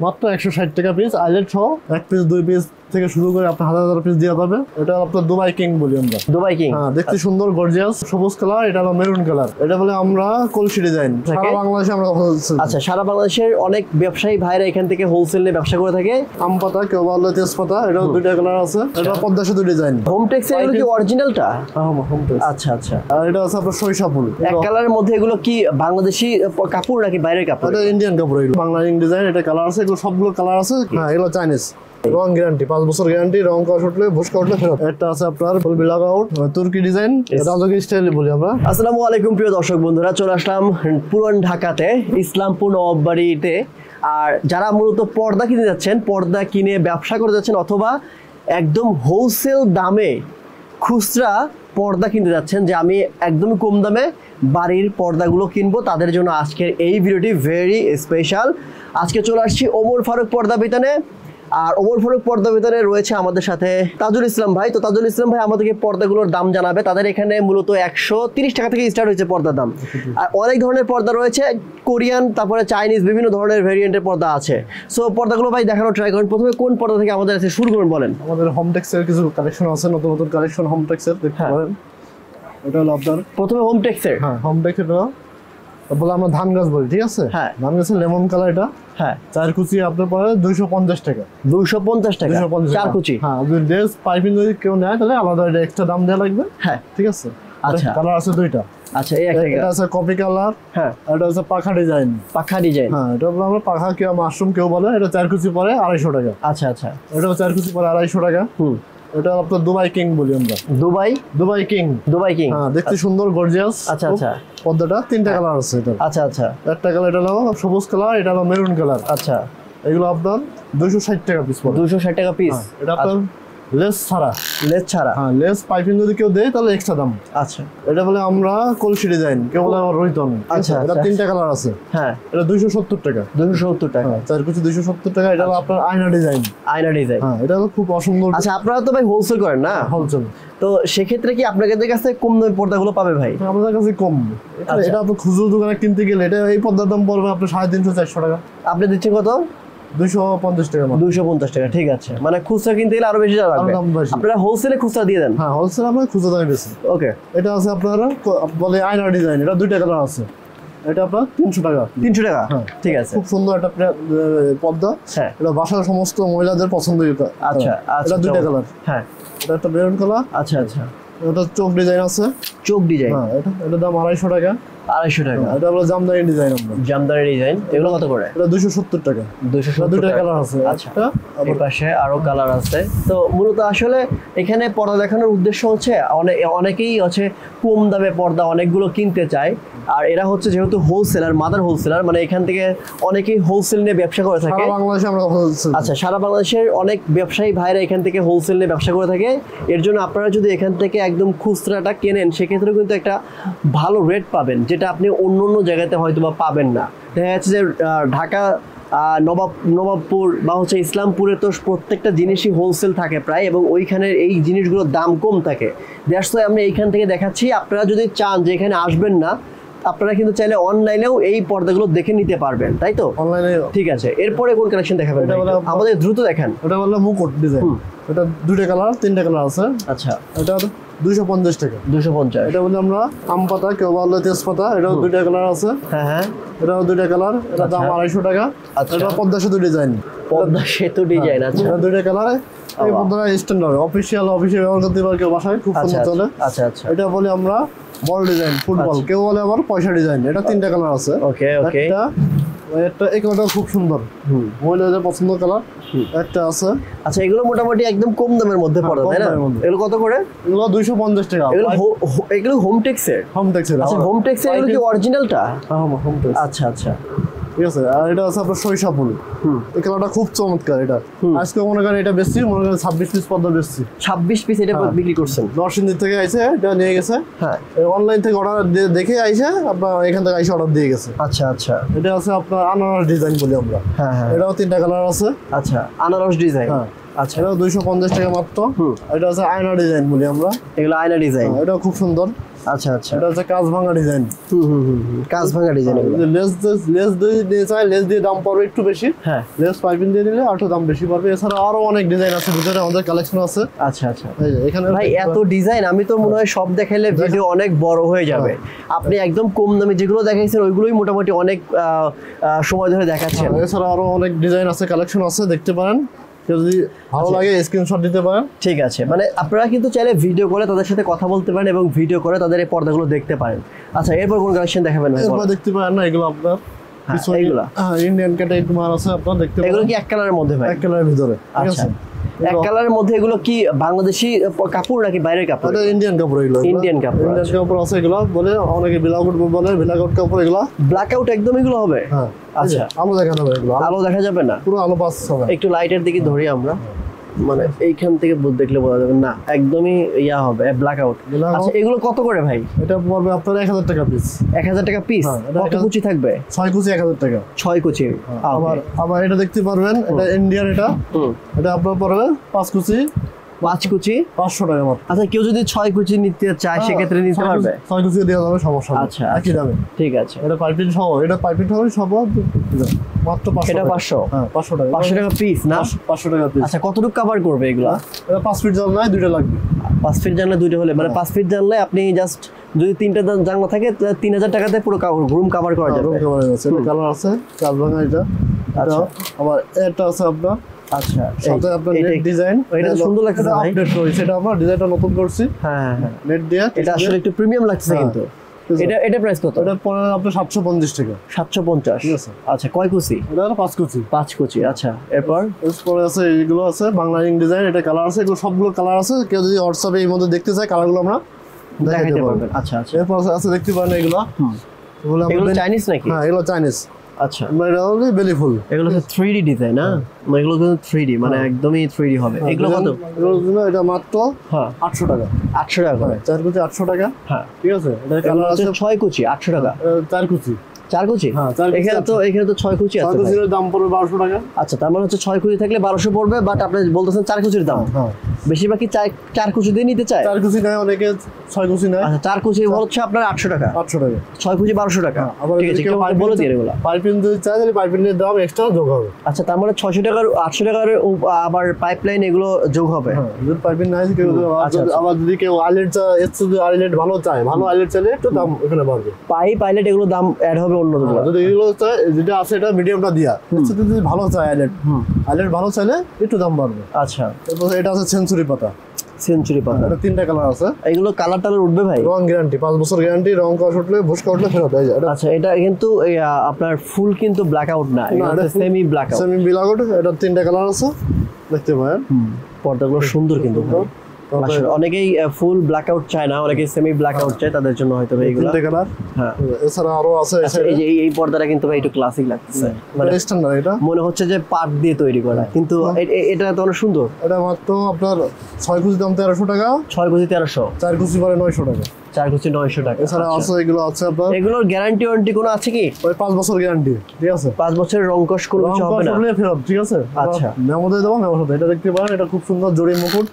মাত্র 160 টাকা piece, eyelet সহ 1 পিস 2 পিস থেকে শুরু করে আপনার হাজার হাজার পিস দেওয়া যাবে। এটা আপনার দুবাই কিং বলি আমরা। দুবাই কিং, হ্যাঁ, দেখতে সুন্দর গর্জিয়াস সবুজ কালার। এটা হলো মেরুন কালার। এটা বলে আমরা কলসি ডিজাইন। সারা বাংলাদেশে আমরা হোলসেল। আচ্ছা, সারা বাংলাদেশের অনেক ব্যবসায়ী ভাইরা এখান থেকে হোলসেল নিয়ে ব্যবসা করে থাকে। আম পাতা, কেউ বলে তেজপাতা। এটা দুইটা কালার আছে। এটা পদ্মা সেতু ডিজাইন। হোমটেক্স এর এগুলো কি অরিজিনালটা? হ্যাঁ, হোমটেক্স। আচ্ছা আচ্ছা। আর এটা আছে আপনার সরিষা ফুল। এক কালারের মধ্যে এগুলো কি বাংলাদেশি কাপড় নাকি বাইরের কাপড়? এটা ইন্ডিয়ান কাপড়। এগুলো বাংলা ডিজাইন। এটা কালার আছে, এগুলো সবগুলো কালার আছে। হ্যাঁ, এগুলো চাইনিজ। রং গ্যারান্টি 5 বছর গ্যারান্টি। রং কস উঠলে ভুসকা উঠলে ফেরত। এটা আছে আপনার ফুল বিলাক আউট তুর্কি ডিজাইন। রাজকীয় স্টাইল বলি আমরা। আসসালামু আলাইকুম প্রিয় দর্শক বন্ধুরা, চলে আসলাম পুরান ঢাকাতে ইসলামপুর নবাববাড়িতে। আর যারা মূলত পর্দা কিনে যাচ্ছেন, পর্দা কিনে ব্যবসা করে যাচ্ছেন, অথবা একদম হোলসেল দামে খুচরা পর্দা কিনতে যাচ্ছেন, যে আমি একদম কম দামে বাড়ির পর্দাগুলো কিনবো, তাদের জন্য আজকের এই ভিডিওটি ভেরি স্পেশাল। আজকে চলে আসছি ওমর ফারুক পর্দা বিতানে। আর ওমর ফারুক পর্দা বিতানে রয়েছে আমাদের সাথে তাজুল ইসলাম ভাই। তো তাজুল ইসলাম ভাই আমাদেরকে পর্দাগুলোর দাম জানাবে। তাদের এখানে মূলত 130 টাকা থেকে স্টার্ট হয়েছে পর্দার দাম। আর অনেক ধরনের পর্দা রয়েছে, কোরিয়ান, তারপরে চাইনিজ, বিভিন্ন ধরনের ভেরিয়েন্টের পর্দা আছে। সো পর্দাগুলো ভাই দেখানো ট্রাই করেন। প্রথমে কোন পর্দা থেকে আমাদের কাছে শুরু করুন বলেন? আমাদের হোমটেক্সের কিছু কালেকশন আছে, নতুন নতুন কালেকশন হোমটেক্সের দেখতে পারেন। এটা হলো আপনার প্রথমে হোমটেক্সের। হ্যাঁ, হোমটেক্সের বলে আমরা ধান গাছ বলি, ঠিক আছে? হ্যাঁ, ধান গাছের লেমন কালার। এটা হ্যাঁ, 4 কুচি আপনার পড়ে 250 টাকা। 250 টাকা 4 কুচি। হ্যাঁ, যদি ড্রেস পাইপিং যদি কেউ নেয় তাহলে আলাদা এক্সট্রা দাম দেওয়া লাগবে। হ্যাঁ, ঠিক আছে। আচ্ছা, কালার আছে দুইটা। আচ্ছা, এই একটা এটা আছে কপি কালার। হ্যাঁ, এটা আছে পাখা ডিজাইন। পাখা ডিজাইন। হ্যাঁ, এটা আমরা পাখা কেউ মাশরুম কেউ বলে। এটা 4 কুচি পড়ে 250 টাকা। আচ্ছা আচ্ছা। এটাও 4 কুচি পড়ে 250 টাকা। এটা আপনার দুবাই কিং বলি আমরা। Dubai king. Dubai king. হ্যাঁ, দেখতে সুন্দর গর্জিয়াস। আচ্ছা আচ্ছা। পর্দাটা 3টা কালার আছে এটা। আচ্ছা আচ্ছা। একটা কালার এটা হলো সবুজ কালার, এটা হলো মেরুন কালার। আচ্ছা, এগুলো আপনার 260 টাকা পিস পড়ে। 260 টাকা পিস। এটা আপনার লেস ছাড়া। লেস ছাড়া। হ্যাঁ, লেস পাইপিং যদি কেউ দেয় তাহলে এক্সট্রা দাম। আচ্ছা, এটা বলে আমরা কলসি ডিজাইন, কেউ বলে আমার রহিতন। আচ্ছা, এটা 3টা কালার আছে। হ্যাঁ, এটা 270 টাকা। 270 টাকা। 4 কুচি 270 টাকা। এটা হলো আপনার আয়না ডিজাইন। আয়না ডিজাইন। হ্যাঁ, এটা হলো খুব অসুন্দর। আচ্ছা, আপনারা তো ভাই হোলসেল করেন না? হোলসেল। তো সেক্ষেত্রে কি আপনাদের কাছে কম দামে পর্দাগুলো পাবে ভাই? আমাদের কাছে কম। এটা আপনি খুচরো দোকানে কিনতে গেলে এটা এই পর্দার দাম পড়বে আপনার 350-400 টাকা। আপনি দিচ্ছেন কত? 250 টাকা। 250 টাকা, ঠিক আছে। মানে খুচরা কিনতে গেলে আরো বেশি টাকা লাগবে। আপনারা হোলসেলে খুচরা দিয়ে দেন? হ্যাঁ, হোলসেল আমরা খুচরা দামে বেশি। ওকে। এটা আছে আপনার বলে আয়না ডিজাইন। এটা 2টা কালার আছে। এটা আপনার 300 টাকা। 300 টাকা। হ্যাঁ, ঠিক আছে। খুব সুন্দর একটা পর্দা। হ্যাঁ, এটা বাসার সমস্ত মহিলাদের পছন্দের। আচ্ছা আচ্ছা। এটা 2টা কালার। হ্যাঁ, এটা একটা মেরুন কালার। আচ্ছা আচ্ছা। এটা চোখ ডিজাইন আছে। চোখ ডিজাইন। হ্যাঁ, এটা দাম 250 টাকা। 250 টাকা। এটা হলো জামদানি ডিজাইন। আমরা জামদানি ডিজাইন। এগুলো কত করে? এটা 270 টাকা। 270 2টা টাকা। কালার আছে। আচ্ছা, এই পাশে আরো কালার আছে। তো মূলত আসলে এখানে পর্দা দেখানোর উদ্দেশ্য হচ্ছে অনেকেই হচ্ছে কম দামে পর্দা অনেকগুলো কিনতে চায়। আর এরা হচ্ছে যেহেতু হোলসেলার, মাদার হোলসেলার, মানে এখান থেকে অনেকেই হোলসেল নিয়ে ব্যবসা করে থাকে। সারা বাংলাদেশে আমরা হোলসেল। আচ্ছা, সারা বাংলাদেশের অনেক ব্যবসায়ী ভাইরা এখান থেকে হোলসেল নিয়ে ব্যবসা করে থাকে। এর জন্য আপনারা যদি এখান থেকে একদম খুচরাটা কেনেন, সেক্ষেত্রে কিন্তু একটা ভালো রেট পাবেন, যেটা আপনি অন্য অন্য জায়গাতে হয়তো বা পাবেন না। দেখা যাচ্ছে যে ঢাকা, নবাবপুর বা হচ্ছে ইসলামপুরে তো প্রত্যেকটা জিনিসই হোলসেল থাকে প্রায়, এবং ওইখানের এই জিনিসগুলোর দাম কম থাকে। দ্যাটস ওয়াই আমরা এইখান থেকে দেখাচ্ছি। আপনারা যদি চান যে এখানে আসবেন না, আপনারা কিন্তু চাইলে অনলাইনেও এই পর্দাগুলো দেখে নিতে পারবেন, তাই তো? অনলাইনে। ঠিক আছে, এরপরে কোন কালেকশন দেখাবেন? আমাদের দ্রুত দেখান। এটা বলে মুকুট ডিজাইন। এটা 2টা কালার, 3টা কালার আছে। আচ্ছা, এটা 250 টাকা। 250। এটা বলে আমরা আম পাতা, কেউ বলে তেজপাতা। এটাও 2টা কালার আছে। হ্যাঁ হ্যাঁ, এটাও 2টা কালার। এটা দাম 250 টাকা। এটা পদ্মা সেতু ডিজাইন। পদ্মা সেতু ডিজাইন। আচ্ছা, এটা 2টা কালার। এই পদ্মাটা স্ট্যান্ডার্ড অফিসিয়াল ব্যবহার করতে পারে কেউ, বাসায় খুব সুন্দর চলে। আচ্ছা আচ্ছা। এটা বলে আমরা বল ডিজাইন, ফুটবল। কেউ বলে আবার পয়সা ডিজাইন। এটা 3টা কালার আছে। ওকে ওকে। একটা এই কালারটা খুব সুন্দর, মহিলাদের পছন্দ কালার। একটা আছে। আচ্ছা, এগুলো মোটামুটি একদম কম দামের মধ্যে পড়ে, তাই না? এগুলো কত করে? এগুলো 250 টাকা। এগুলো হোমটেক্সের। হোমটেক্সের। আচ্ছা, হোমটেক্সের। এগুলো কি অরিজিনালটা? হ্যাঁ, হোমটেক্স। আচ্ছা আচ্ছা, ঠিক আছে। আর এটা আছে আপনার সরিষা ফুল। এই কালারটা খুব চমৎকার। এটা আজকে মনে করেন এটা বেশি, মনে করেন 26 পিস পর্দা বেশি। 26 পিস এটা বিক্রি করছেন? নরসিংদী থেকে আইছে, এটা নিয়ে গেছে। হ্যাঁ, অনলাইন থেকে অর্ডার দেখে আইছে, আপনার এখান থেকে আইসে অর্ডার দিয়ে গেছে। আচ্ছা আচ্ছা। এটা আছে আপনার আনারস ডিজাইন বলি আমরা। হ্যাঁ হ্যাঁ। এটাও 3টা কালার আছে। আচ্ছা, আনারস ডিজাইন। হ্যাঁ, আচ্ছা এটা 250 টাকা মাত্র। এটা হচ্ছে আয়না ডিজাইন বলি আমরা, এগুলো আয়না ডিজাইন, এটা খুব সুন্দর। আচ্ছা আচ্ছা, এটা হচ্ছে কাজ ভাঙা ডিজাইন। কাজ ভাঙা ডিজাইন। এগুলো লেস দিয়ে চাই, লেস দিয়ে দাম পড়বে একটু বেশি। হ্যাঁ, লেস পাইপিং দিয়ে নিলে আরো দাম বেশি পড়বে। এছাড়া আরো অনেক ডিজাইন আছে ভিতরে, আমাদের কালেকশন আছে। আচ্ছা আচ্ছা, এই যে এখানে ভাই এত ডিজাইন, আমি তো মনে হয় সব দেখাইলে ভিডিও অনেক বড় হয়ে যাবে। আপনি একদম কম দামে যেগুলো দেখাইছেন ওইগুলোই মোটামুটি অনেক সময় ধরে দেখাচ্ছেন। এছাড়া আরো অনেক ডিজাইন আছে, কালেকশন আছে, দেখতে পারেন। কেউ যদি ভালো লাগে স্ক্রিনশট দিতে পারেন। ঠিক আছে, মানে আপনারা কিন্তু চাইলে ভিডিও করে তাদের সাথে কথা বলতে পারেন এবং ভিডিও করে তাদের এই পর্দাগুলো দেখতে পারেন। আচ্ছা, এরপর কোন কালেকশন দেখাবেন ভাই? এরপর দেখতে পারেন না, এগুলো আপনার এইগুলা ইন্ডিয়ান ক্যাটাগরি মাল আছে, আপনারা দেখতে পারেন। এগুলো কি এক কালারের মধ্যে ভাই? এক কালারের ভিতরে, ঠিক আচ্ছা, আছে। এক কালারের মধ্যে এগুলো কি বাংলাদেশি কাপড় নাকি বাইরের কাপড়? এটা ইন্ডিয়ান কাপড়। এগুলো ইন্ডিয়ান কাপড়, ইন্ডিয়ান কাপড় আছে। এগুলো বলে অনেকে বিলাকউট বলে, বিলাকউট কাপড়। এগুলো ব্ল্যাক আউট একদম এগুলো হবে। হ্যাঁ, আচ্ছা, আলো দেখানো হবে। এগুলো আলো দেখা যাবে না, পুরো আলো পাস হবে। একটু লাইটের দিকে ধরি আমরা, মানে এইখান থেকে দেখলে বোঝা যাবে না, একদমই ইয়া হবে ব্ল্যাক আউট। আচ্ছা, এগুলো কত করে ভাই? এটা পড়বে আপনার 1000 টাকা পিস। 1000 টাকা পিস। কত কুচি থাকবে? 6 কুচি 1000 টাকা। 6 কুচি। আবার এটা দেখতে পারবেন, এটা ইন্ডিয়ান। এটা আপনার পড়বে 5 কুচি। 5 কুচি 500 টাকা মাত্র। আচ্ছা, কেউ যদি 6 কুচি নিতে চায় সেক্ষেত্রে নিতে পারবে? 6 কুচি দেওয়া যাবে, সমস্যা নেই। আচ্ছা, একই দামে। ঠিক আছে। এটা পাইপিং সহ, এটা পাইপিং সহ সব মাত্র 500 এটা টাকা। 500। হ্যাঁ, 500 টাকা। 500 টাকা পিস না? 500 টাকা পিস। আচ্ছা, কতটুকু কভার করবে এগুলো? এটা 5 ফিট জানলায় দুইটা লাগবে। 5 ফিট জানলা দুইটা হলে, মানে 5 ফিট জানলায় আপনি জাস্ট যদি 3টা জানলা থাকে 3000 টাকাতে পুরো রুম কভার করা যাবে। রুম কভার আছে। এটা কালার আছে, কাজ ভাঙা। এটা আচ্ছা, আবার এটা আছে আপনার। আচ্ছা, সাথে আপনার নেট ডিজাইন। এটা তো সুন্দর লাগছে ভাই। আপডেট করেছি, এটা আমরা ডিজাইনটা নতুন করছি। হ্যাঁ হ্যাঁ, নেট দিয়ে। এটা আসলে একটু প্রিমিয়াম লাগছে কিন্তু। এটা প্রাইস কত? এটা পড়ে আপনার 750 টাকা। 750। ঠিক আছে। আচ্ছা, কয় কুচি? এটা হলো 5 কুচি। 5 কুচি। আচ্ছা, এরপর আছে এইগুলো আছে বাংলা ইং ডিজাইন। এটা কালার আছে, এগুলো সবগুলো কালার আছে। কেউ যদি হোয়াটসঅ্যাপে এই মধ্যে দেখতে চায়, কালারগুলো আমরা দেখাইতে পারবেন। আচ্ছা আচ্ছা, এরপর আছে দেখতে পারেন এগুলো। এগুলো চাইনিজ নাকি? হ্যাঁ, এগুলো চাইনিজ। আচ্ছা, এটা হলো বেলি ফুল। এগুলো হচ্ছে 3D ডিজাইন না? এগুলো কিন্তু 3D, মানে একদমই 3D হবে। এগুলো কত? এটা মাত্র 800 টাকা। 800 টাকা করে। 4 কুচি 800 টাকা। হ্যাঁ, ঠিক আছে। এটা কালার আছে 6 কুচি 800 টাকা। 4 কুচি। 4 কুচি? হ্যাঁ, 4 কুচি। এখানে তো 6 কুচি আছে। 6 কুচির দাম পড়বে 1200 টাকা। আচ্ছা, তার মানে হচ্ছে 6 কুচি থাকলে 1200 পড়বে, বাট আপনি বলতেছেন 4 কুচির দাম। হ্যাঁ, বেশিরভাগই 4 কুচি দিয়ে নিতে চায়। 4 কুচি নেয় অনেকে, 6 কুচি নেয়। আচ্ছা, 4 কুচি হচ্ছে আপনার 800 টাকা। 800 টাকা। 6 কুচি 1200 টাকা। আবার ঠিক আছে, কেউ বলে দিয়ে এগুলো। পাইপিং যদি চায় তাহলে পাইপিংয়ের দাম এক্সট্রা যোগ হবে। আচ্ছা, তার মানে 600 টাকার 800 টাকার আবার পাইপলাইন এগুলো যোগ হবে। হ্যাঁ, যদি পাইপিং নাই কেউ, আবার যদি কেউ আইলেট চায়, যদি আইলেট ভালো চায়, ভালো আইলেট চাইলে একটু দাম এখানে বাড়বে। পাইলেট এগুলো দাম অ্যাড হবে অন্যগুলো। যদি এগুলো চায়, যেটা আছে এটা মিডিয়ামটা দিয়া, যদি ভালো চায় আইলেট, আইলেট ভালো চাইলে একটু দাম বাড়বে। আচ্ছা, এরপর এটা আছে সেঞ্চুরি পাতা। সেঞ্চুরি পাতা। এটা 3টা কালার আছে। এগুলো কালার টালার উঠবে ভাই? রং গ্যারান্টি, 5 বছর গ্যারান্টি। রং কস উঠলে, ভুসকা উঠলে ফেরত হয়ে যায়। আচ্ছা, এটা কিন্তু আপনার ফুল কিন্তু ব্ল্যাক আউট না, এটা semi black out. Semi black out. এটা 3টা কালার আছে, দেখতে পারেন। পর্দাগুলো সুন্দর কিন্তু ভাই। আসলে অনেকেই ফুল ব্ল্যাক আউট চায় না, অনেকেই সেমি ব্ল্যাক আউট চায়, তাদের জন্য হয়তো এইগুলো। 3টা কালার। হ্যাঁ, এছাড়া আরো আছে। এই যে এই পর্দাটা কিন্তু ভাই একটু ক্লাসিক লাগতেছে, মানে স্ট্যান্ডার্ড। এটা মনে হচ্ছে যে পাট দিয়ে তৈরি করা, কিন্তু এটা তো অনেক সুন্দর। এটা মাত্র আপনার 6 কুচি দাম 1300 টাকা। 6 কুচি 1300। 4 কুচি পরে 900 টাকা। 4 কুচি 900 টাকা। এছাড়া আছে এগুলো আছে আপনার। এগুলোর গ্যারান্টি ওয়ারেন্টি কোনো আছে কি? ওই 5 বছর গ্যারান্টি। ঠিক আছে, 5 বছরের রংকশ কোনো কিছু হবে না? ফেরত। ঠিক আছে। আচ্ছা, মেমোতে দেবো, মেমোতে। এটা দেখতে পারেন, এটা খুব সুন্দর জড়ি মুকুট।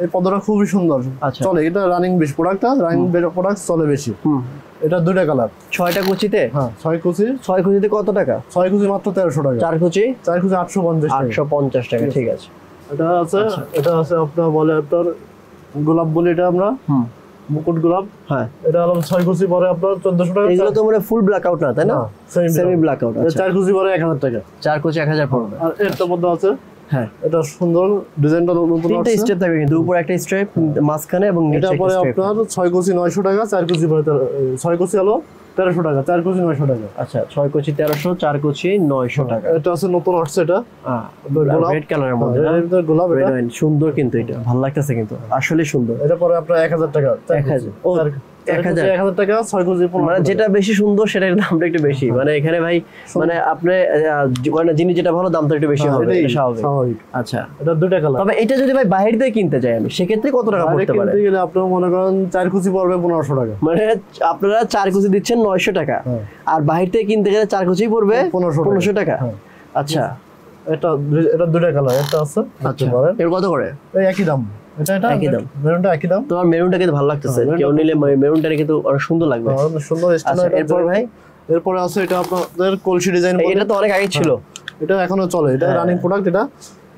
এই পর্দাটা খুবই সুন্দর। আচ্ছা, চলে। এটা রানিং বেশ প্রোডাক্টটা, রানিং প্রোডাক্ট চলে বেশি। এটা 2টা কালার। 6টা কুচিতে? হ্যাঁ, 6 কুচি। 6 কুচিতে কত টাকা? 6 কুচি মাত্র 1300 টাকা। 4 কুচি? 4 কুচি 850 টাকা। 850 টাকা। ঠিক আছে। এটা আছে। এটা আছে আপনার বলে আপনার গোলাপ বলি, এটা আমরা মুকুট গোলাপ। হ্যাঁ, এটা হলো 6 কুচি পরে আপনার 1400 টাকা। এগুলো তো মানে ফুল ব্ল্যাক আউট না, তাই না? Semi black out. আচ্ছা, 4 কুচি পরে 1000 টাকা। 4 কুচি 1000 পড়বে। আর এরটা মধ্যে আছে। হ্যাঁ, এটা সুন্দর ডিজাইনটা নতুন। 3টা স্টেপ থাকবে কিন্তু, উপরে একটা স্টেপ, মাঝখানে এবং নিচে এটা একটা পরে স্টেপ। আপনার 6 কুচি 900 টাকা। 4 কুচি পরে 6 কুচি হলো 1300 টাকা। 4 কুচি 900 টাকা। আচ্ছা, 6 কুচি 1300, 4 কুচি 900 টাকা। এটা আছে নতুন আসছে। এটা রেড কালারের মধ্যে। গোলাপ। এটা সুন্দর কিন্তু, এটা ভালো লাগতেছে কিন্তু, আসলে সুন্দর। এটা পরে আপনার 1000 টাকা। 1000। ও, 1000 টাকা। 6 কুচি 1500 মানে যেটা বেশি সুন্দর সেটার দামটা একটু বেশি, মানে এখানে ভাই মানে আপনি যিনি যেটা ভালো দামটা একটু বেশি হবে, এটা স্বাভাবিক। আচ্ছা, এটা 2টা কালার। তবে এটা যদি ভাই বাইরে থেকে কিনতে যাই আমি, সেক্ষেত্রে কত টাকা পড়তে পারে? কিনতে গেলে আপনি মনে করেন 4 কুচি পড়বে 1500 টাকা। মানে আপনারা 4 কুচি দিচ্ছেন 900 টাকা, আর বাইরে থেকে কিনতে গেলে 4 কুচি পড়বে 1500 টাকা। আচ্ছা, এটা দুইটা কালার, একটা আছে আচ্ছা এর কত করে? এই একই দাম, এটা একই দাম, মেরুনটা একই দাম। তোমার মেরুনটা কিন্তু ভালো লাগতেছে, কেউ নিলে মেরুনটা কিন্তু অনেক সুন্দর লাগবে, সুন্দর। আচ্ছা এরপর ভাই? এরপরে আছে এটা আপনাদের কলসি ডিজাইন, এটা তো অনেক আগে ছিল, এটা এখনো চলে, এটা রানিং প্রোডাক্ট, এটা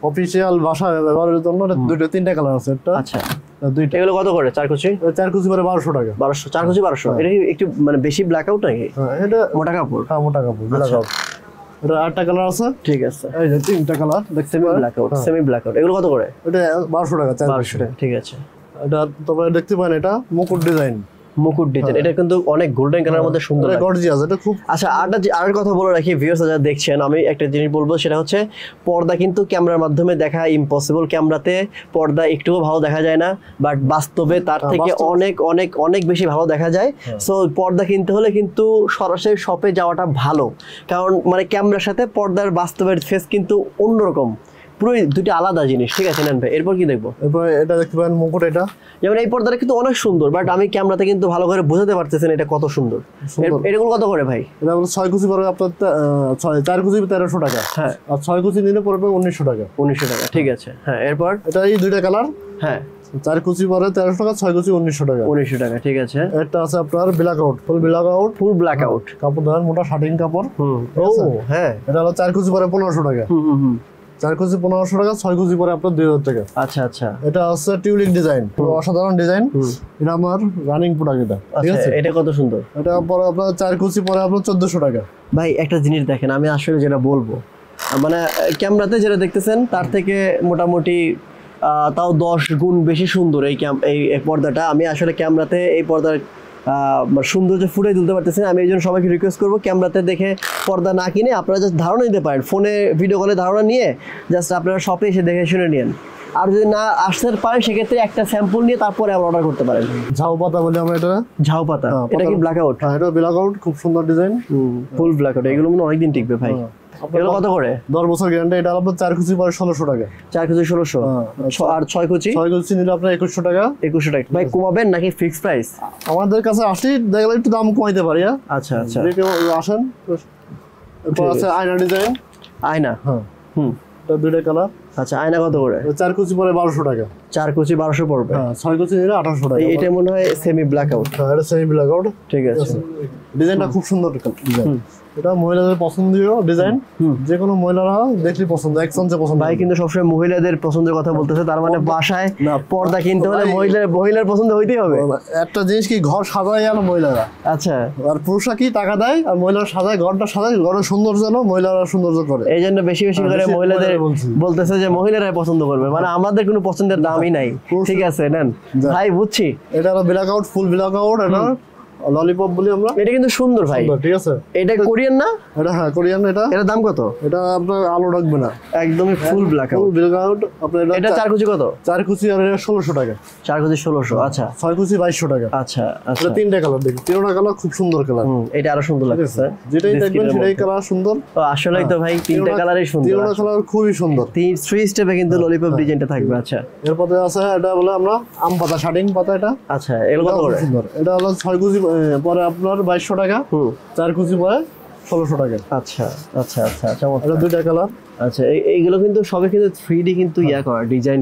অফিশিয়াল ভাষা ব্যবহারের জন্য। দুটো তিনটা কালার আছে, এটা আচ্ছা দুইটা। এগুলো কত করে? 4 কুচি? 4 কুচি পরে 1200 টাকা। 1200, 4 কুচি 1200। এটা কি একটু মানে বেশি ব্ল্যাক আউট নাকি? হ্যাঁ এটা মোটা কাপড়। হ্যাঁ মোটা কাপড়, ব্ল্যাক আউট। এটা আটটা কালার আছে, ঠিক আছে। এই যে তিনটা কালার দেখতে semi black out, semi black out. এগুলো কত করে? এটা 1200 টাকা। 1200 টাকা, ঠিক আছে। এটা তোমরা দেখতে পারেন, এটা মুকুট ডিজাইন, মুকুট ডিজাইন। এটা কিন্তু অনেক গোল্ডেন কালারের মধ্যে সুন্দর লাগে, গর্জিয়াস। এটা খুব আচ্ছা। আর কথা বলে রাখি ভিউয়ার্স যারা দেখছেন, আমি একটা জিনিস বলবো, সেটা হচ্ছে পর্দা কিন্তু ক্যামেরার মাধ্যমে দেখা ইম্পসিবল। ক্যামেরাতে পর্দা একটুও ভালো দেখা যায় না, বাট বাস্তবে তার থেকে অনেক অনেক অনেক বেশি ভালো দেখা যায়। সো পর্দা কিনতে হলে কিন্তু সরাসরি শপে যাওয়াটা ভালো, কারণ মানে ক্যামেরার সাথে পর্দার বাস্তবের ফেস কিন্তু অন্যরকম, পুরো দুটো আলাদা জিনিস। ঠিক আছে নেন ভাই, এরপর কি দেখবো? এরপর এটা দেখতে পারেন মুকুট, এটা যেমন এই পর্দাটা কিন্তু অনেক সুন্দর, বাট আমি ক্যামেরাতে কিন্তু ভালো করে বোঝাতে পারতেছি না এটা কত সুন্দর। এরগুলো কত করে ভাই? এটা 6 কুচি পড়বে আপনার 4 কুচি 1300 টাকা। হ্যাঁ, আর 6 কুচি নিলে পড়বে 1900 টাকা। 1900 টাকা, ঠিক আছে। হ্যাঁ এরপর? এটা এই দুইটা কালার। হ্যাঁ 4 কুচি পরে 1300 টাকা, 6 কুচি 1900 টাকা। 1900 টাকা, ঠিক আছে। এটা আছে আপনার black out, full black out, full black out কাপড় ধরেন মোটা শার্টিং কাপড়। ও হ্যাঁ, এটা হলো 4 কুচি পরে 1500 টাকা। 4 কুচি 1500 টাকা, 6 কুচি পরে আপনার 2000 টাকা। আচ্ছা আচ্ছা। এটা আছে টিউলিক ডিজাইন, অসাধারণ ডিজাইন। এটা আমার রানিং প্রোডাক্ট, এটা ঠিক আছে। এটা কত সুন্দর। এটা পরে আপনার 4 কুচি পরে আপনার 1400 টাকা। ভাই একটা জিনিস দেখেন, আমি আসলে যেটা বলবো, মানে ক্যামেরাতে যেটা দেখতেছেন তার থেকে মোটামুটি তাও 10 গুণ বেশি সুন্দর এই পর্দাটা। আমি আসলে ক্যামেরাতে এই পর্দার সৌন্দর্য ফুটিয়ে তুলতে পারতেছি না। আমি এই জন্য সবাইকে রিকোয়েস্ট করবো, ক্যামেরাতে দেখে পর্দা না কিনে আপনারা জাস্ট ধারণা নিতে পারেন, ফোনে ভিডিও কলে ধারণা নিয়ে জাস্ট আপনারা শপে এসে দেখে শুনে নিন। আর যদি না আসতে পারেন সেক্ষেত্রে একটা স্যাম্পল নিয়ে তারপরে আবার অর্ডার করতে পারেন। ঝাউ পাতা বলি আমরা এটা। ঝাউ পাতা, এটা কি ব্ল্যাক আউট? হ্যাঁ এটা ব্ল্যাক আউট, খুব সুন্দর ডিজাইন, ফুল ব্ল্যাক আউট। এগুলো মনে অনেকদিন টিকবে ভাই। এগুলো কত করে? 10 বছর গ্যারান্টি। এটা আপনার 4 কুচি পরে 1600 টাকা। 4 কুচি 1600। আর 6 কুচি? 6 কুচি নিলে আপনার 2100 টাকা। 2100 টাকা। ভাই কমাবেন নাকি ফিক্সড প্রাইস? আমাদের কাছে আসি দেখলে একটু দাম কমাইতে পারি। আচ্ছা আচ্ছা, যদি কেউ আসেন। এরপর আছে আয়না ডিজাইন। আয়না, হ্যাঁ এটা দুইটা কালার। আচ্ছা আয়না কত করে? 4 কুচি পরে 1200 টাকা। 4 কুচি 1200 পড়বে। হ্যাঁ 6 কুচি নিলে 1800 টাকা। এটা মনে হয় সেমি ব্ল্যাক আউট। হ্যাঁ এটা সেমি ব্ল্যাক আউট, ঠিক আছে। ডিজাইনটা খুব সুন্দর ডিজাইন। এটা মহিলাদের পছন্দীয় ডিজাইন, যে কোনো মহিলারা দেখলে পছন্দ, একসঙ্গে পছন্দ। ভাই কিন্তু সবসময় মহিলাদের পছন্দের কথা বলতেছে, তার মানে বাসায় পর্দা কিনতে হলে মহিলার পছন্দ হইতেই হবে। একটা জিনিস কি, ঘর সাজায় আর মহিলারা। আচ্ছা, আর পুরুষরা কি টাকা দেয় আর মহিলারা সাজায়, ঘরটা সাজায়, ঘরের সৌন্দর্য যেন মহিলারা সৌন্দর্য করে। এই জন্য বেশি বেশি করে মহিলাদের বলতেছে যে মহিলারাই পছন্দ করবে, মানে আমাদের কোনো পছন্দের দামই নাই। ঠিক আছে নেন ভাই, বুঝছি। এটা হলো black out, full black out, এটা ললিপপ বলি আমরা। এটা কিন্তু সুন্দর ভাই, ঠিক আছে। এটা কোরিয়ান না? এটা হ্যাঁ কোরিয়ান। এটার দাম কত? এটা আপনার আলো রাখবে না, একদমই full black out. Full black out আপনার। এটা 4 কুচি কত? 4 কুচি আর এটা 1600 টাকা। 4 কুচি 1600। আচ্ছা 6 কুচি 2200 টাকা। আচ্ছা আচ্ছা। এটা তিনটা কালার দেখি, তিনটা কালার খুব সুন্দর কালার। এটা আরো সুন্দর লাগছে, যেটাই দেখবেন সেটাই কালার সুন্দর। ও আসলেই তো ভাই তিনটা কালারই সুন্দর, তিনটা কালার খুবই সুন্দর। 3 স্টেপে কিন্তু ললিপপ ডিজাইনটা থাকবে। আচ্ছা এরপরে আছে এটা বলে আমরা আম পাতা, শার্টিং পাতা। এটা আচ্ছা এগুলো কত করে? সুন্দর। এটা হলো 6 কুচি পরে আপনার 2200 টাকা। 4 কুচি পরে 1600 টাকা। আচ্ছা আচ্ছা আচ্ছা, চমৎকার। এটা দুইটা কালার। আচ্ছা এইগুলো কিন্তু সবে কিন্তু 3D কিন্তু করা, ডিজাইন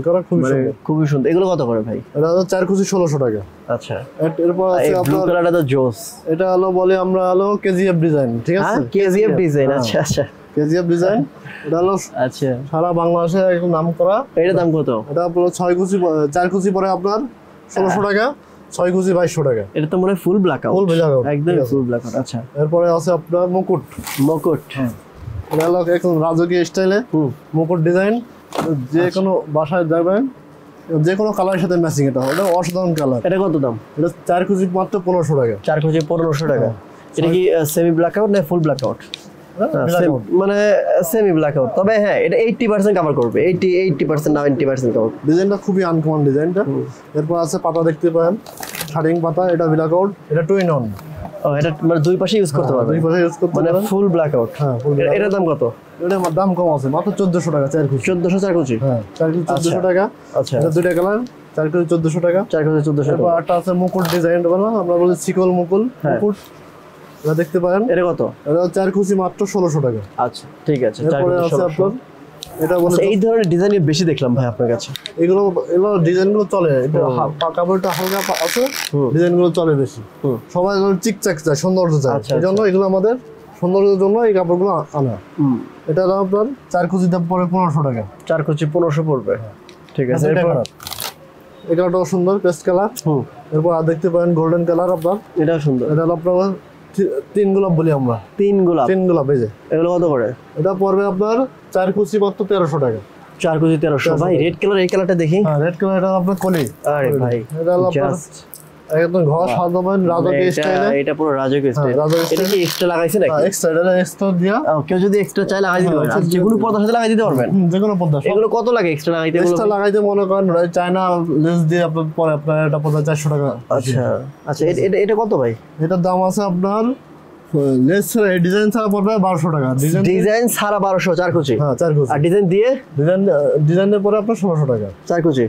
করা খুবই সুন্দর, খুবই সুন্দর। এগুলো কত করে ভাই? এটা হলো 4 কুচি 1600 টাকা। আচ্ছা এরপর আছে ব্লু আপনার কালারটা তো জোস। এটা হলো বলে আমরা হলো কেজিএফ ডিজাইন। ঠিক আছে, কেজিএফ ডিজাইন। আচ্ছা আচ্ছা, কেজিএফ ডিজাইন। এটা হলো আচ্ছা সারা বাংলাদেশে একদম নাম করা। এটার দাম কত? এটা আপনার 6 কুচি 4 কুচি পরে আপনার 1600 টাকা। 6 কুচি 2200 টাকা। এটা তো মনে হয় full black out. Full black out, একদম ফুল ব্ল্যাক আউট। আচ্ছা এরপরে আছে আপনার মুকুট। এটা হলো একদম রাজকীয় স্টাইলে মুকুট ডিজাইন। যে কোনো বাসায় যাবেন, যে কোনো কালারের সাথে ম্যাচিং। এটা অসাধারণ কালার। এটা কত দাম? এটা 4 কুচি মাত্র 1500 টাকা। 4 কুচি 1500 টাকা। এটা কি সেমি ব্ল্যাক আউট না ফুল ব্ল্যাক আউট? মানে সেমি ব্ল্যাক আউট, তবে হ্যাঁ এটা 80% কভার করবে। 80% 90% কভার। ডিজাইনটা খুবই আনকমন ডিজাইনটা। এরপর আছে পাতা দেখতে পারেন, শার্টিং পাতা। এটা ব্ল্যাক আউট, এটা 2 in 1। ও এটা মানে দুই পাশে ইউজ করতে পারবে, দুই পাশে ইউজ করতে মানে পারবেন। Full black out. হ্যাঁ ফুল। এটার দাম কত? এটা দাম কম আছে, মাত্র 1400 টাকা। 4 কুচি 1400। 4 কুচি হ্যাঁ 4 কুচি 1400 টাকা। আচ্ছা এটা দুইটা কালার, 4 কুচি 1400 টাকা। 4 কুচি 1400 এরপর টাকা। একটা আছে মুকুট ডিজাইন, বলা আমরা বলি শিকল মুকুল মুকুট। এটা দেখতে পারেন। এটা কত? এটা 4 কুচি মাত্র 1600 টাকা। আচ্ছা ঠিক আছে। এরপরে আছে আপনার এটা বলে এই ধরনের ডিজাইন বেশি দেখলাম ভাই আপনার কাছে। এগুলো ডিজাইনগুলো চলে, এটা কাপড়টা হালকা আছে, ডিজাইনগুলো চলে বেশি। সবাই এগুলো চিকচাক চায়, সৌন্দর্য চায়, এই জন্য এগুলো আমাদের সৌন্দর্যের জন্য এই কাপড়গুলো আনা। এটা হলো আপনার 4 কুচি দাম পড়ে 1500 টাকা। 4 কুচি 1500 পড়বে, ঠিক আছে। এটাও সুন্দর পেস্ট কালার। এরপর আর দেখতে পারেন গোল্ডেন কালার আপনার, এটাও সুন্দর। এটা হলো আপনার 3 গোলাপ বলি আমরা। 3 গোলাপ এই যে এগুলো কত করে? এটা পড়বে আপনার 4 কুচি মাত্র 1300 টাকা। 4 কুচি 1300। ভাই রেড কালার, এই কালারটা দেখি। হ্যাঁ রেড কালার, এটা আপনার কলি। আরে ভাই এটা হলো আপনার একদম ঘর সাজাবেন রাজকীয় স্টাইলে। এটা পুরো রাজকীয় স্টাইল। এটা কি এক্সট্রা লাগাইছে নাকি? এক্সট্রা, এটা এক্সট্রা দিয়া কেউ যদি এক্সট্রা চাই লাগাই দিতে পারবে। যে কোনো পর্দার সাথে লাগাই দিতে পারবেন। যে কোনো পর্দা। এগুলো কত লাগে এক্সট্রা লাগাইতে? এক্সট্রা লাগাইতে মনে করেন চায়না লেস দিয়ে আপনার পরে আপনার এটা পড়বে 400 টাকা। আচ্ছা এটা কত ভাই? এটার দাম আছে আপনার লেস ছাড়া, ডিজাইন ছাড়া পড়বে 1200 টাকা। ডিজাইন ছাড়া 1200 4 কুচি। হ্যাঁ 4 কুচি। আর ডিজাইন দিয়ে? ডিজাইনের পরে আপনার 1600 টাকা 4 কুচি।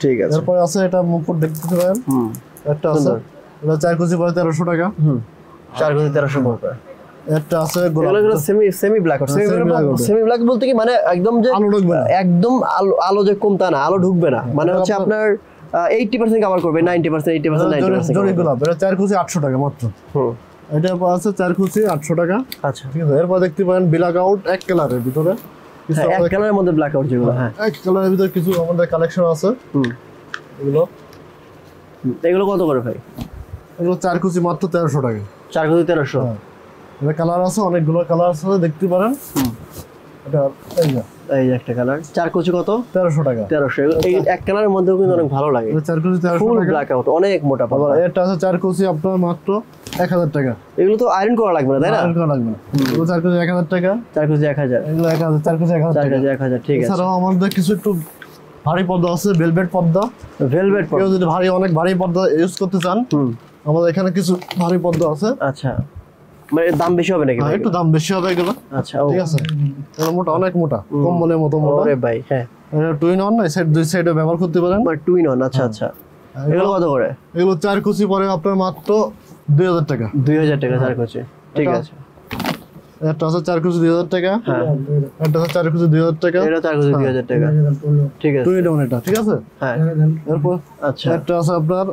ঠিক আছে। এরপরে আছে এটা মুকুট দেখতে পারেন। একটা আছে এটা 4 কুচি পরে 1300 টাকা। 4 কুচি 1300 পড়বে। একটা আছে গোলাপ, এগুলো সেমি ব্ল্যাক। সেমি ব্ল্যাক বলতে কি মানে একদম যে আলো ঢুকবে না, একদম আলো যে কম তা না, আলো ঢুকবে না, মানে হচ্ছে আপনার 80% কভার করবে, 90% 80% 90%। জরি গোলাপ, এটা 4 কুচি 800 টাকা মাত্র। এটা আছে 4 কুচি 800 টাকা। আচ্ছা ঠিক আছে। এরপর দেখতে পারেন ব্ল্যাক আউট এক কালারের ভিতরে, এক কালারের মধ্যে ব্ল্যাক আউট যেগুলো। হ্যাঁ এক কালারের ভিতরে কিছু আমাদের কালেকশন আছে। এগুলো কত করে ভাই? এগুলো 4 কুচি মাত্র 1300 টাকা। 4 কুচি 1300। এটা কালার আছে, অনেকগুলো কালার আছে দেখতে পারেন। এটা এই যে একটা কালার 4 কুচি কত? 1300 টাকা। 1300। এই এক কালারের মধ্যেও কিন্তু অনেক ভালো লাগে। 4 কুচি 1300 ফুল টাকা। ব্ল্যাক আউট, অনেক মোটা পাবা। এটা আছে 4 কুচি আপনার মাত্র 1000 টাকা। এগুলো তো আয়রন করা লাগবে না, তাই না? আয়রন করা লাগবে না। এগুলো 4 কুচি 1000 টাকা। 4 কুচি 1000। এগুলো 1000, 4 কুচি 1000 টাকা। 1000, ঠিক আছে। এছাড়াও আমাদের কিছু একটু ভারী পর্দা আছে, ভেলভেট পর্দা। ভেলভেট পর্দা, কেউ যদি অনেক ভারী পর্দা ইউজ করতে চান, আমাদের এখানে কিছু ভারী পর্দা আছে। আচ্ছা, মানে দাম বেশি হবে নাকি? একটু দাম বেশি হবে এগুলো। আচ্ছা ঠিক আছে। এটা মোটা, অনেক মোটা, কম্বলের মতো মোটা। ওরে ভাই, হ্যাঁ। এটা টুইন অন, এই সাইড দুই সাইডে ব্যবহার করতে পারেন। মানে টুইন অন। আচ্ছা আচ্ছা। এগুলো কত করে? এগুলো 4 কুচি পরে আপনার মাত্র 2000 টাকা। 2000 টাকা 4 কুচি, ঠিক আছে। এটা আছে 4 কুচি 2000 টাকা। হ্যাঁ, এটা আছে 4 কুচি 2000 টাকা। এটা 4 কুচি 2000 টাকা, ঠিক আছে। টুইন অন এটা, ঠিক আছে। হ্যাঁ। এরপর আচ্ছা, এটা আছে আপনার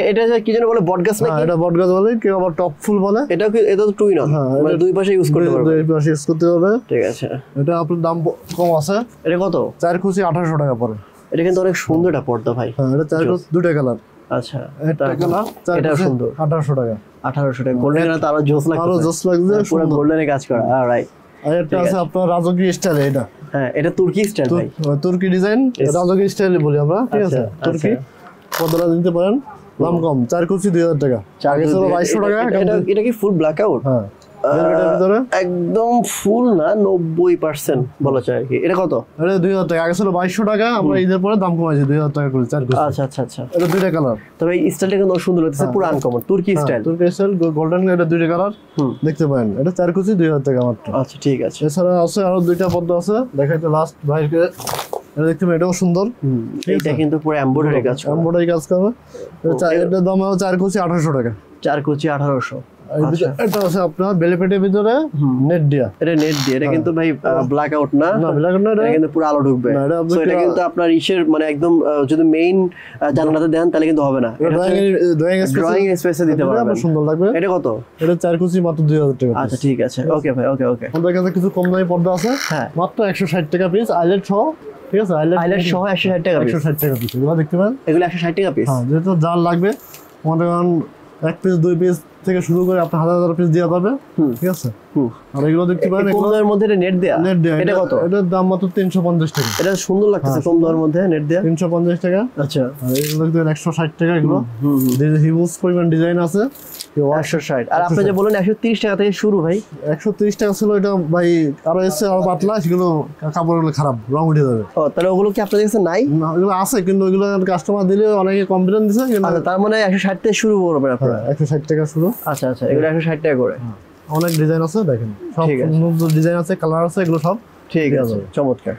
এটা কি যেন বলে, বটগাছ নাকি? এটা বটগাছ বলে, কেউ আবার টপ ফুল বলে। এটা কি? এটা তো টুইন অন, মানে দুই পাশে ইউজ করতে পারবে। দুই পাশে ইউজ করতে হবে, ঠিক আছে। এটা আপনার দাম কম আছে। এটা কত? 4 কুচি 1800 টাকা পড়ে। এটা কিন্তু অনেক সুন্দর একটা পর্দা ভাই। হ্যাঁ, এটা 4 কুচি দুটো কালার। আচ্ছা, এটা কালার, এটা সুন্দর, 1800 টাকা। 1800 টাকা। গোল্ডেন কালার তো আরো জোস লাগছে, আরো জোস লাগছে, পুরো গোল্ডেনে কাজ করা। অলরাইট। আর এটা আছে আপনার রাজকীয় স্টাইল। এটা হ্যাঁ, এটা তুর্কি স্টাইল ভাই, তুর্কি ডিজাইন, রাজকীয় স্টাইল বলি আমরা, ঠিক আছে। তুর্কি পর্দা দিতে পারেন, দাম কম, 4 কুচি 2000 টাকা। 2200 টাকা। এটা কি ফুল ব্ল্যাক আউট? হ্যাঁ, এর ভিতরে একদম ফুল না, 90% বলা যায় আর কি। এটা কত? এটা 2000 টাকা। আগে ছিল 2200 টাকা, আমরা ঈদের পরে দাম কমাইছি 2000 টাকা করে 4 কুচি। আচ্ছা আচ্ছা আচ্ছা। এটা দুইটা কালার। তবে এই স্টাইলটা কিন্তু সুন্দর লাগছে, পুরো আনকমন তুর্কি স্টাইল। তুর্কি স্টাইল গোল্ডেন, এটা দুইটা কালার দেখতে পারেন। এটা 4 কুচি 2000 টাকা মাত্র। আচ্ছা, ঠিক আছে। এছাড়া আছে আরো দুইটা পর্দা আছে, দেখাইতে লাস্ট ভাইকে। এটা দেখতে পারেন, এটাও সুন্দর। এটা কিন্তু পুরো এমব্রয়ডারি কাজ করা। এমব্রয়ডারি কাজ করা। এটার দাম হলো 4 কুচি 1800 টাকা। 4 কুচি 1800। এটা আছে আপনার বেলেপেটের ভিতরে নেট দিয়া। এটা নেট দিয়ে, এটা কিন্তু ভাই ব্ল্যাক আউট না, না ব্ল্যাক আউট না, এটা কিন্তু পুরো আলো ঢুকবে। সো এটা কিন্তু আপনার ইসের মানে একদম যদি মেইন জানালাতে দেন তাহলে কিন্তু হবে না। ড্রয়িং স্পেসে দিতে পারবেন, সুন্দর লাগবে। এটা কত? এটা 4 কুচি মাত্র 2000 টাকা। আচ্ছা, ঠিক আছে। ওকে ভাই, ওকে ওকে। আমাদের কাছে কিছু কম দামি পর্দা আছে, হ্যাঁ, মাত্র 160 টাকা পিস, আইলেট সহ, ঠিক আছে। আইলেট সহ 160 টাকা পিস। 160 টাকা পিস, এগুলো দেখতে পারেন। এগুলো 160 টাকা পিস। হ্যাঁ, যেহেতু যার লাগবে আমাদের 1 পিস 2 পিস থেকে শুরু করে আপনি 1000 পিস দেওয়া যাবে, ঠিক আছে। আর এগুলো দেখতে পারেন, কম দামের মধ্যে নেট দেয়া। নেট দেয়া। এটা কত? এটার দাম মাত্র 350 টাকা। এটা সুন্দর লাগতেছে, কম দামের মধ্যে নেট দেয়া, 350 টাকা। আচ্ছা, আর এগুলো দেখবেন 160 টাকা। এগুলো হিউজ পরিমাণ ডিজাইন আছে। 160। আর আপনি যে বলেন 130 টাকা থেকে শুরু ভাই। 130 টাকা ছিল, এটা ভাই আরো এসে আরো পাতলা, সেগুলো কাপড়গুলো খারাপ, রং উঠে যাবে। ও, তাহলে ওগুলো কি আপনাদের কাছে নাই? না, এগুলো আছে, কিন্তু ওইগুলো কাস্টমার দিলে অনেকে কমপ্লেন দিছে। আচ্ছা, তার মানে 160 থেকে শুরু করবেন আপনারা? 160 টাকা শুরু। আচ্ছা আচ্ছা, এগুলো 160 টাকা করে। অনেক ডিজাইন আছে, দেখেন সব ডিজাইন আছে, কালার আছে, এগুলো সব ঠিক আছে, চমৎকার।